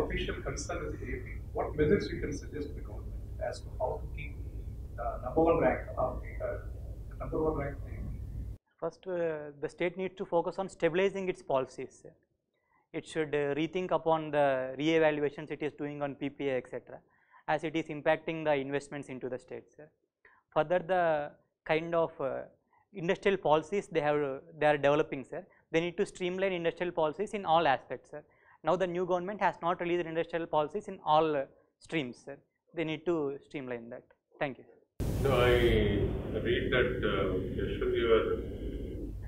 official concern with AP? What measures we can suggest to the government as to how to keep number one rank of number one rank? First, the state needs to focus on stabilizing its policies. It should rethink upon the re-evaluations it is doing on PPA, etc., as it is impacting the investments into the states. Further, the kind of industrial policies they are developing, sir, they need to streamline industrial policies in all aspects, sir. Now the new government has not released industrial policies in all streams, sir. They need to streamline that. Thank you. No, I read that Yashwant, you are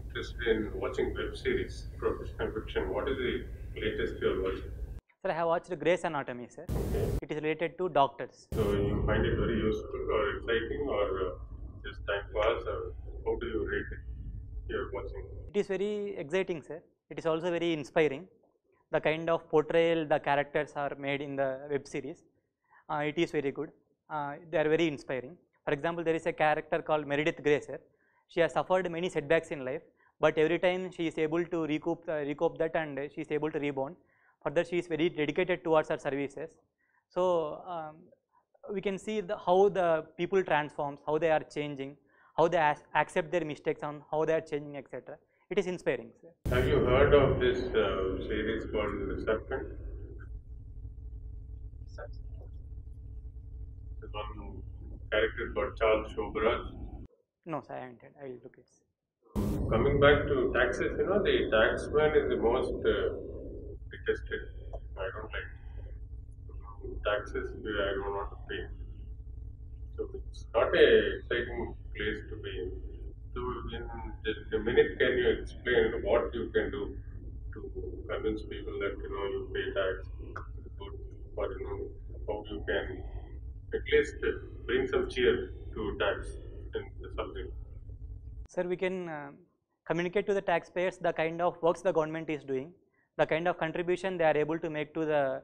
interested in watching web series, professional fiction. What is the latest you are watching? Sir, I have watched Grey's Anatomy, sir. Okay. It is related to doctors. So you find it very useful or exciting or just time pass, or how do you rate it? You are watching. It is very exciting, sir. It is also very inspiring. The kind of portrayal the characters are made in the web series, it is very good. They are very inspiring. For example, there is a character called Meredith Grey, sir. She has suffered many setbacks in life, but every time she is able to recoup that, and she is able to rebound. Further, she is very dedicated towards her services. So we can see how the people transforms, how they are changing, how they accept their mistakes, and how they are changing, etc. It is inspiring, sir. Have you heard of this series called The Serpent? The one character called Charles Shobraj. No, sir, I haven't heard. I will look it. Coming back to taxes, the taxman is the most detested. I don't like taxes. I don't want to pay. So it's not a exciting place to be in. So in just a minute, can you explain what you can do to convince people that you pay tax, or how you can at least bring some cheer to tax in the subject? Sir, we can communicate to the taxpayers the kind of works the government is doing, the kind of contribution they are able to make to the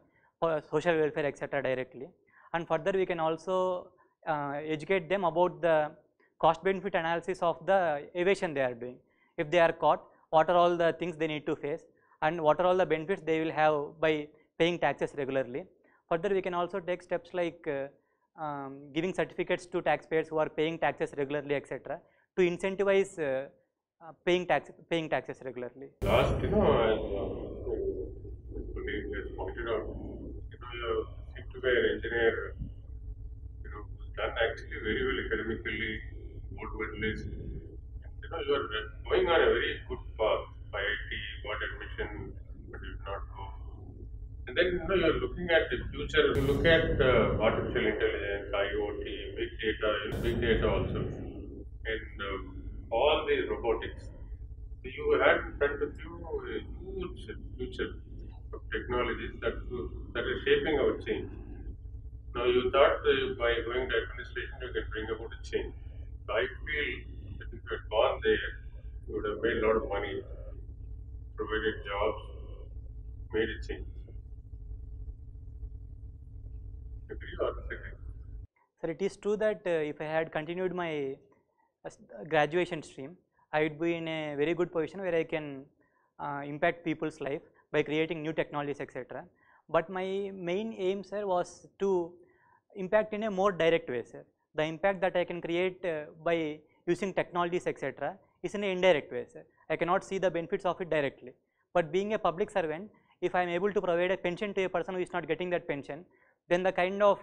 social welfare, etc. directly. And further, we can also educate them about the cost benefit analysis of the evasion they are doing. If they are caught, what are all the things they need to face, and what are all the benefits they will have by paying taxes regularly. Further, we can also take steps like giving certificates to taxpayers who are paying taxes regularly, etc., to incentivize paying taxes regularly. Last, as colleague has pointed out, you seem to be an engineer, who's done actually very well academically, gold medalist. You are going on a very good path. IIT got admission, but you did not go. And then you are looking at the future. You look at artificial intelligence, IoT, big data also, and all these robotics. So you had in front of you a huge future of technologies that are shaping our change. Now you thought by going to administration you can bring about a change. So I feel that if you had gone there, you would have made a lot of money, provided jobs, made a change. Agree or disagree? Sir, it is true that if I had continued my graduation stream, I would be in a very good position where I can impact people's life by creating new technologies, etc. But my main aim, sir, was to impact in a more direct way, sir. The impact that I can create by using technologies, etc., is in an indirect way, sir. I cannot see the benefits of it directly. But being a public servant, if I am able to provide a pension to a person who is not getting that pension, then the kind of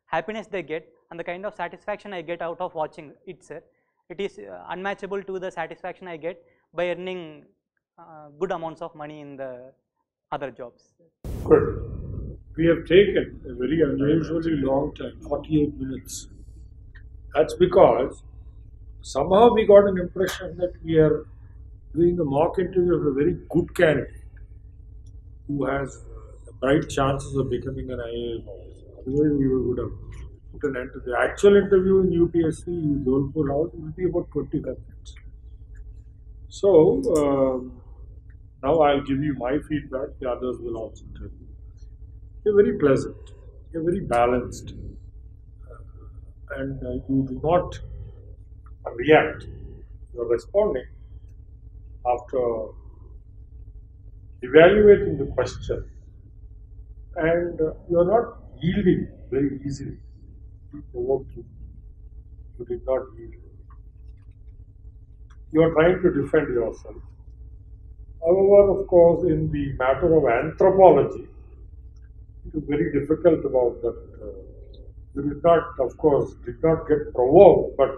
happiness they get and the kind of satisfaction I get out of watching it, sir, it is unmatchable to the satisfaction I get by earning good amounts of money in the other jobs. Good. We have taken a very unusually long time, 48 minutes. That's because somehow we got an impression that we are doing a mock interview of a very good candidate who has a bright chances of becoming an IAS officer. Otherwise, we would have put an end to the actual interview in UPSC, Dholpur House, will be about 25 minutes. So, now I'll give you my feedback, the others will also tell you. You're very pleasant, you're very balanced, and you do not react. You're responding after evaluating the question, and you're not yielding very easily. You did not yield. You are trying to defend yourself. However, of course, in the matter of anthropology, it is very difficult about that. You did not, of course, did not get provoked, but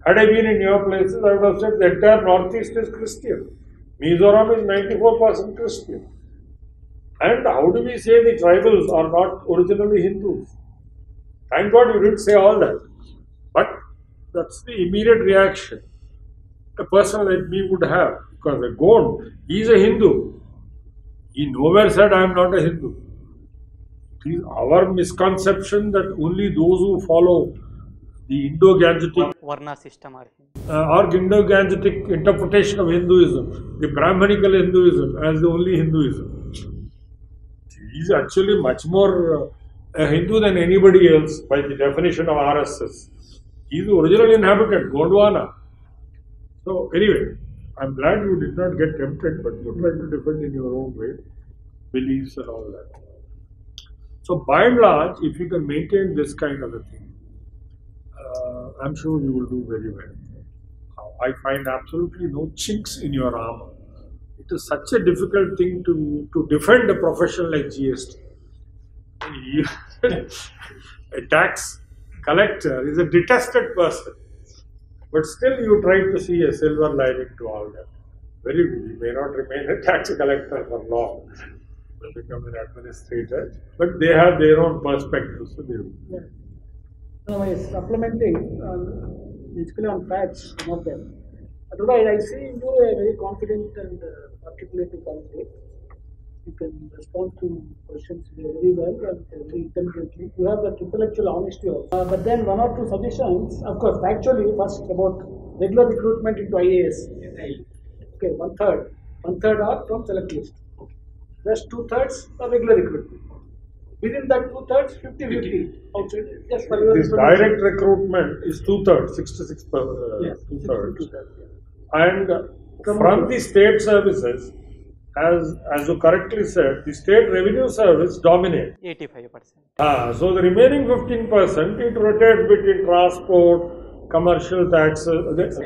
had I been in your places, I would have said the entire Northeast is Christian. Mizoram is 94% Christian. And how do we say the tribals are not originally Hindus? Thank God you didn't say all that. But that's the immediate reaction a person like me would have. Because a Gond, he is a Hindu. He nowhere said, I am not a Hindu. It is our misconception that only those who follow the Indo-Gangetic Varna system or or Indo-Gangetic interpretation of Hinduism, the Brahmanical Hinduism as the only Hinduism. He is actually much more a Hindu than anybody else by the definition of RSS. He is the original inhabitant, Gondwana. So anyway, I'm glad you did not get tempted, but you tried to defend in your own way, beliefs and all that. So by and large, if you can maintain this kind of a thing, I'm sure you will do very well. I find absolutely no chinks in your armor. It is such a difficult thing to defend a profession like GST. A tax collector is a detested person, but still you try to see a silver lining to all that. Very good, you may not remain a tax collector for long, will become an administrator, but they have their own perspectives. So they will. Yeah. No, supplementing basically on facts, some of them. Otherwise, I see you a very confident and articulating candidate. You can respond to questions very well and very intelligently. You have that intellectual honesty also. But then one or two suggestions, of course, factually, first about regular recruitment into IAS. Okay, one third are from select list. Rest 2/3 are regular recruitment. Within that 2/3, 50-50 outside. Yes, for your this direct recruitment is 2/3, 66%. yes, 2/3. And from the state services, as you correctly said, the state revenue service dominates. 85%. So the remaining 15%, it rotates between transport, commercial taxes, this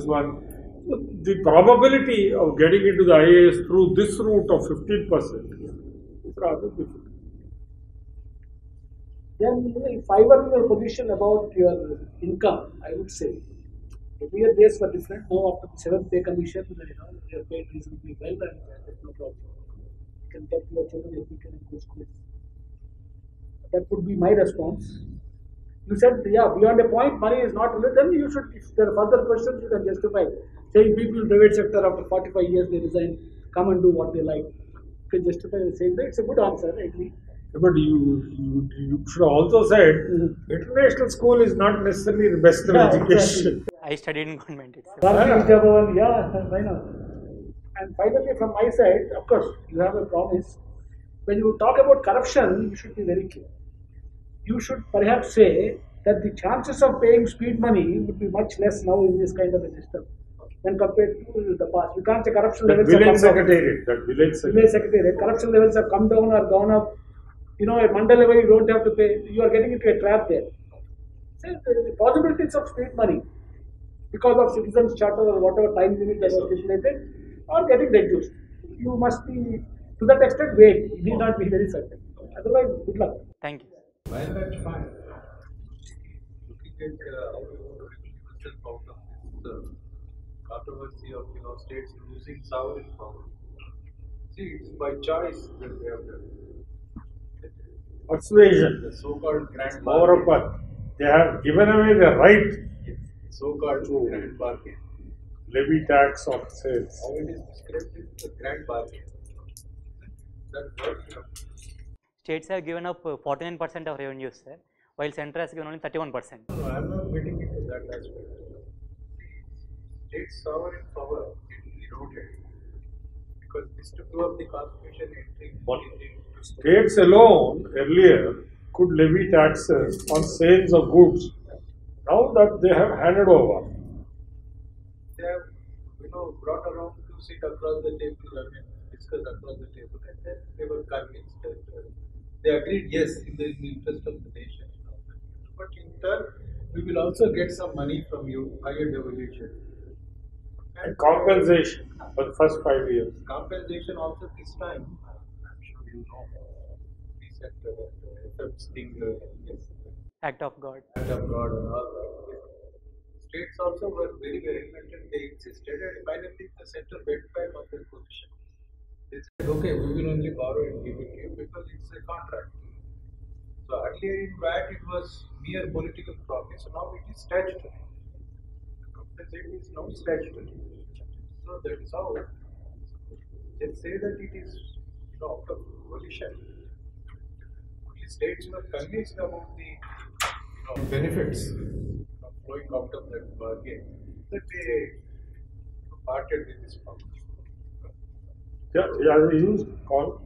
one. The probability of getting into the IAS through this route of 15% is rather difficult. Then, if I were in your position about your income, I would say, every year days were different. Now, after the 7th pay commission, you are paid reasonably well, and there's no problem. You can get your children educated in good schools. That would be my response. You said, yeah, beyond a point, money is not related. Then you should, if there are further questions, you can justify. Saying people in the private sector after 45 years they resign, come and do what they like. You can justify saying that. It's a good answer, I agree. But you should also said international school is not necessarily the best of education. I studied in government itself. Yeah, why not? And finally, from my side, of course, you have a promise. When you talk about corruption, you should be very clear. You should perhaps say that the chances of paying speed money would be much less now in this kind of a system when compared to the past. You can't say corruption levels have come down. Village secretariat. Corruption levels have come down or gone up. At mandal level you don't have to pay. You are getting into a trap there. So the possibilities of speed money because of citizens' charter or whatever time limit that was stipulated are getting reduced. You must be, to that extent, vague. You need not be very certain. Otherwise, good luck. Thank you. Well, that's fine. Looking at how we want to remove yourself out of this controversy of states losing sovereign power. See, it's by choice that they have done. Persuasion. The so-called grand More bargain. of they have given away the right So-called grand bargain. levy tax on sales. How it is described is the grand bargain. That what you know. States have given up 49% of revenues, sir, while center has given only 31%. No, I'm not getting into that aspect. State sovereign power is eroded because it's to do up the constitution entering politics. States alone earlier could levy taxes on sales of goods. Now that they have handed over, They have, brought around to sit across the table, discuss across the table, and then they were convinced that they agreed, yes, in the interest of the nation. But in turn, we will also get some money from you, higher devolution. and compensation for the first 5 years. Compensation also this time, I'm sure you know, we said that FF's thing, yes, Act of God. act of God and all that. States also were very vehement and they insisted, and finally the center went back on their position. They said, okay, we will only borrow and give it to you because it's a contract. So earlier in VAT it was mere political promise, so now it is statutory. Compensation is now statutory. So that is how they say that it is out of volition. Only states were convinced about the benefits flowing out of that bargain that they parted with this problem. Yeah, they used called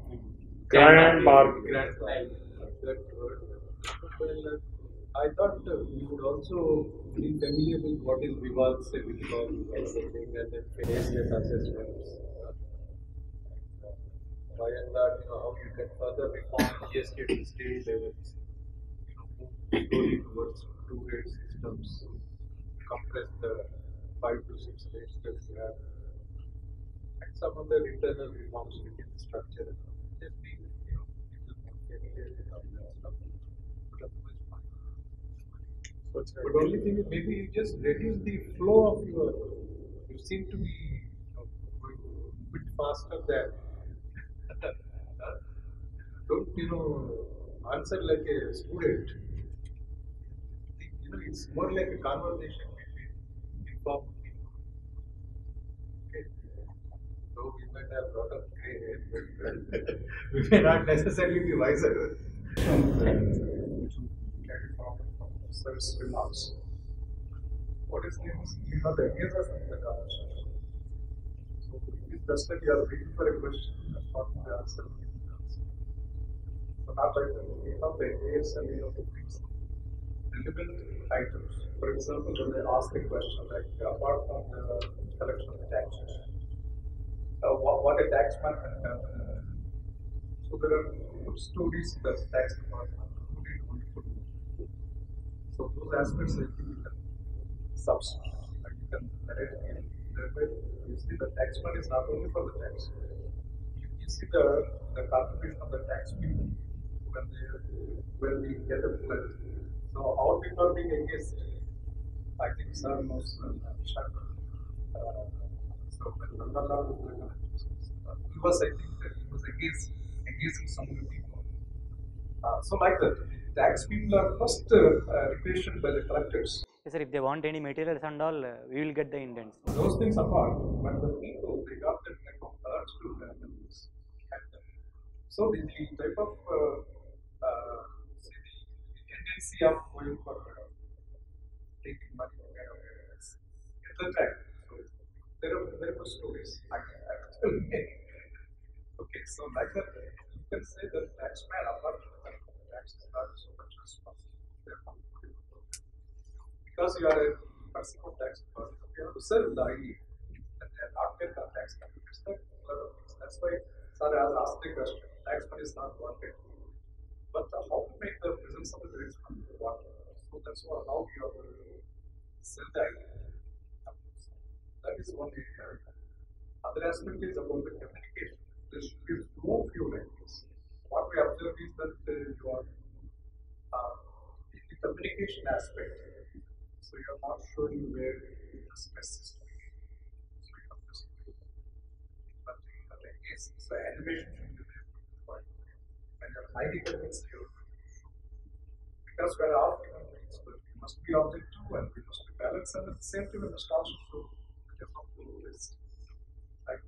grand bargain. Grand bargain. That word. Well, I thought we would also be familiar with what is Vivad se Vivad and something and then face that assessments. By and large, how you can further reform GST at the state levels, move slowly towards two-rate systems, compress the 5 to 6 rates that you have, and some other internal reforms within the structure. Just be, little more familiar with all that stuff. But otherwise, fine. But only thing is, maybe you just reduce the flow of your. You seem to be going a bit faster than. Don't answer like a student. It's more like a conversation between informed people. Okay. Though we might have a lot of gray hair, but we may not necessarily be wiser. Carry forward from Sir's remarks. What is this? The engagers in the conversation. So it's just like you are waiting for a question and not the answer. So not like we have the engagers and we have to bring some relevant items. For example, when they ask a question like apart from the collection of the taxes, what a taxman can have. So there are good stories in the tax department. So those aspects I think you can substitute. Like you can narrate in that way. You see the taxman is not only for the tax. You see the contribution of the tax people when we get a flood. So all people are being engaged. I think Sir knows Shaka. So when Nandala he was, I think, that he was engaging some of the people. So like that, tax people are first requisitioned by the collectors. Yes, sir, if they want any materials and all, we will get the indents. Those things apart, but the people, they got that type of urge to have them. So the type of tendency of going for taking money at the time. So there were stories. I can tell many. Okay, so like that, you can say that taxman, apart from the tax is not so much responsible. Because you are a person of tax department, you have to serve the ID and not get the tax benefits. That's why Sir has asked the question. Taxman is not wanted. But how to make the presence of the taxman wanted? So that's how you have to sell the ID. That is one area. Other aspect is about the communication. There should be flow of your ideas. What we observe is that you are in the communication aspect. So you are not showing where the stress is coming. So you have to see. But in case the animation should be there. When you are highly convinced, because we are all human beings, but we must be objective and we must be balanced, and at the same time we must also show the list. Like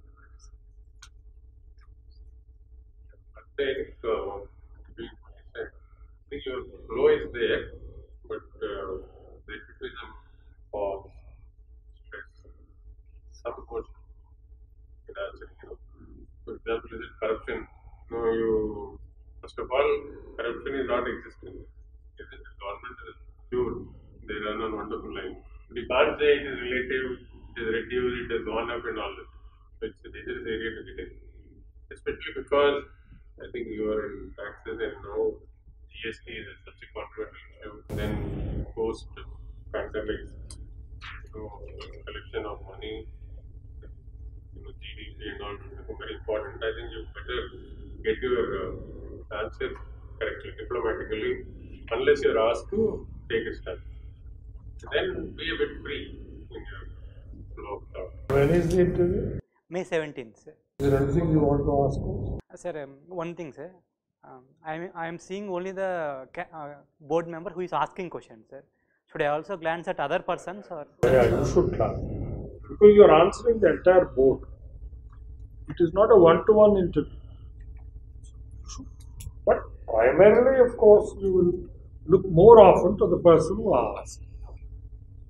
think I think your flow is there, but there should be some pause, stress, some emotion in answering. For example, is it corruption? No, you first of all, corruption is not existing. If the government is pure, they run on wonderful lines. But you can't say it is relative, it is reduced, it has gone up, and all that. So it's a dangerous area to get in, especially because I think you are in taxes and now GST is such a controversial issue. Then post pandemic, collection of money, GDP and all become very important. I think you better get your answers correctly, diplomatically, unless you're asked to take a stand. Then be a bit free in your flow of thought. When is the interview? May 17th, sir. Is there anything you want to ask us? Sir, one thing, sir. I am seeing only the board member who is asking questions, sir. Should I also glance at other persons or? Yeah, you should glance. Because you are answering the entire board. It is not a one-to-one interview. But primarily, of course, you will look more often to the person who asked.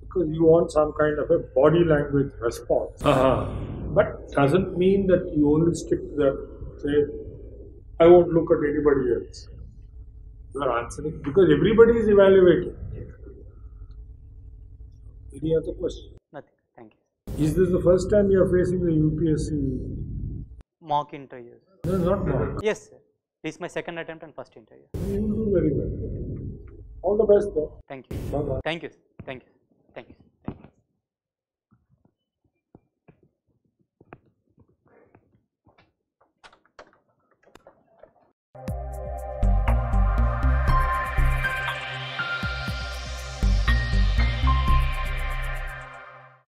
Because you want some kind of a body language response. But doesn't mean that you only stick to the, say, I won't look at anybody else. You are answering because everybody is evaluating. Any other question? Nothing. Thank you. Is this the first time you are facing the UPSC? Mock interviews. No, not now. Yes, sir. This is my second attempt and first interview. You will do very well. All the best, though. Thank you. Bye-bye. Thank you. Thank you. Thank you.